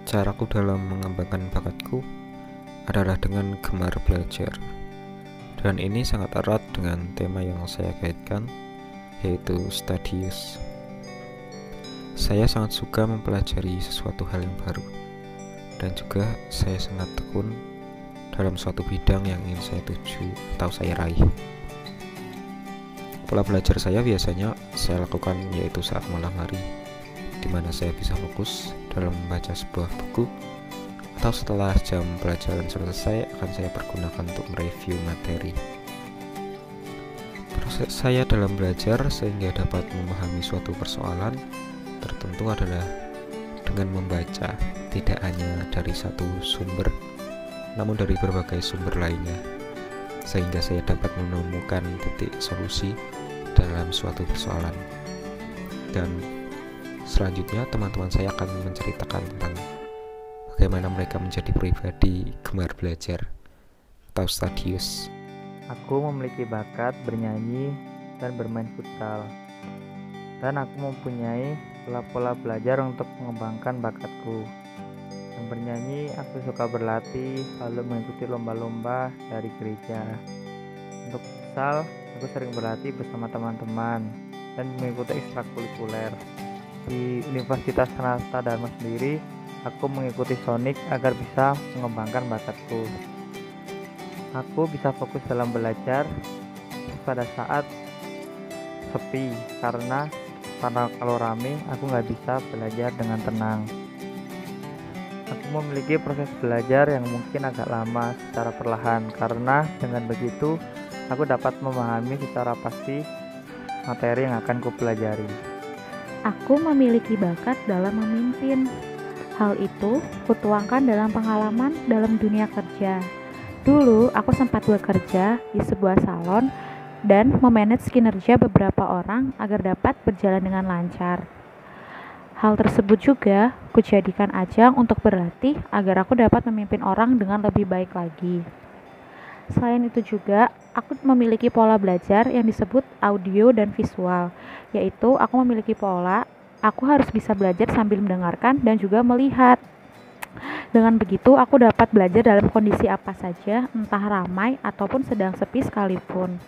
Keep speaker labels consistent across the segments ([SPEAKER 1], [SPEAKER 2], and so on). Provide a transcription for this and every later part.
[SPEAKER 1] Caraku dalam mengembangkan bakatku adalah dengan gemar belajar. Dan ini sangat erat dengan tema yang saya kaitkan, yaitu studious. Saya sangat suka mempelajari sesuatu hal yang baru, dan juga saya sangat tekun dalam suatu bidang yang ingin saya tuju atau saya raih. Pola belajar saya biasanya saya lakukan yaitu saat malam hari, di mana saya bisa fokus dalam membaca sebuah buku, atau setelah jam pelajaran selesai akan saya pergunakan untuk mereview materi. Proses saya dalam belajar sehingga dapat memahami suatu persoalan tertentu adalah dengan membaca, tidak hanya dari satu sumber, namun dari berbagai sumber lainnya, sehingga saya dapat menemukan titik solusi dalam suatu persoalan. Dan selanjutnya teman-teman saya akan menceritakan tentang bagaimana mereka menjadi pribadi gemar belajar atau studious.
[SPEAKER 2] Aku memiliki bakat bernyanyi dan bermain futsal, dan aku mempunyai pola-pola belajar untuk mengembangkan bakatku. Yang bernyanyi, aku suka berlatih lalu mengikuti lomba-lomba dari gereja. Untuk futsal, aku sering berlatih bersama teman-teman dan mengikuti ekstrakurikuler. Di Universitas Sanata Dharma sendiri, aku mengikuti Sonic agar bisa mengembangkan bakatku. Aku bisa fokus dalam belajar pada saat sepi, karena kalau rame aku nggak bisa belajar dengan tenang. Aku memiliki proses belajar yang mungkin agak lama secara perlahan, karena dengan begitu aku dapat memahami secara pasti materi yang akan kupelajari.
[SPEAKER 3] Aku memiliki bakat dalam memimpin. Hal itu kutuangkan dalam pengalaman dalam dunia kerja. Dulu aku sempat bekerja di sebuah salon dan memanage kinerja beberapa orang agar dapat berjalan dengan lancar. Hal tersebut juga kujadikan ajang untuk berlatih agar aku dapat memimpin orang dengan lebih baik lagi. Selain itu juga, aku memiliki pola belajar yang disebut audio dan visual, yaitu aku memiliki pola, aku harus bisa belajar sambil mendengarkan dan juga melihat. Dengan begitu, aku dapat belajar dalam kondisi apa saja, entah ramai ataupun sedang sepi sekalipun.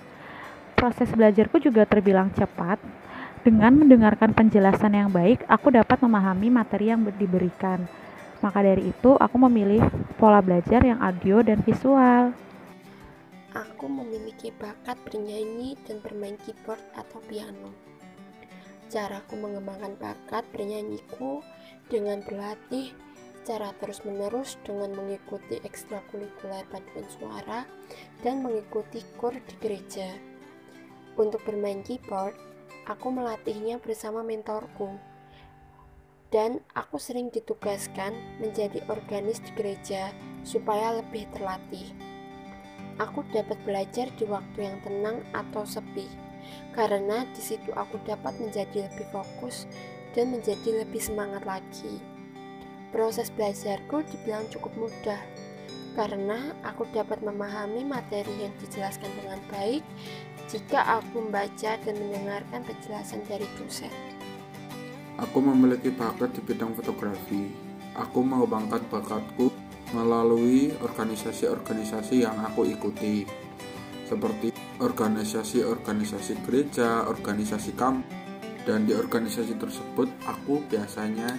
[SPEAKER 3] Proses belajarku juga terbilang cepat. Dengan mendengarkan penjelasan yang baik, aku dapat memahami materi yang diberikan. Maka dari itu, aku memilih pola belajar yang audio dan visual.
[SPEAKER 4] Aku memiliki bakat bernyanyi dan bermain keyboard atau piano. Caraku mengembangkan bakat bernyanyiku dengan berlatih secara terus-menerus dengan mengikuti ekstrakurikuler paduan suara dan mengikuti kur di gereja. Untuk bermain keyboard, aku melatihnya bersama mentorku, dan aku sering ditugaskan menjadi organis di gereja supaya lebih terlatih. Aku dapat belajar di waktu yang tenang atau sepi, karena di situ aku dapat menjadi lebih fokus dan menjadi lebih semangat lagi. Proses belajarku dibilang cukup mudah, karena aku dapat memahami materi yang dijelaskan dengan baik jika aku membaca dan mendengarkan penjelasan dari dosen.
[SPEAKER 5] Aku memiliki bakat di bidang fotografi. Aku mengembangkan bakatku melalui organisasi-organisasi yang aku ikuti, seperti organisasi-organisasi gereja, organisasi kampus, dan di organisasi tersebut aku biasanya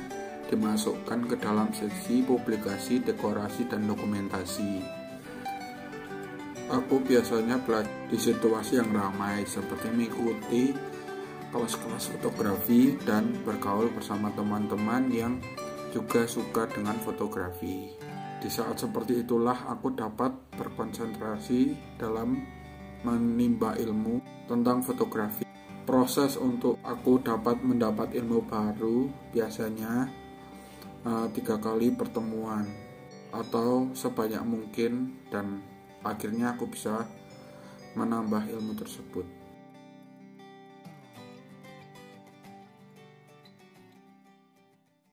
[SPEAKER 5] dimasukkan ke dalam seksi publikasi, dekorasi, dan dokumentasi. Aku biasanya belajar di situasi yang ramai, seperti mengikuti kelas-kelas fotografi dan bergaul bersama teman-teman yang juga suka dengan fotografi. Di saat seperti itulah aku dapat berkonsentrasi dalam menimba ilmu tentang fotografi. Proses untuk aku dapat mendapat ilmu baru biasanya 3 kali pertemuan atau sebanyak mungkin, dan akhirnya aku bisa menambah ilmu tersebut.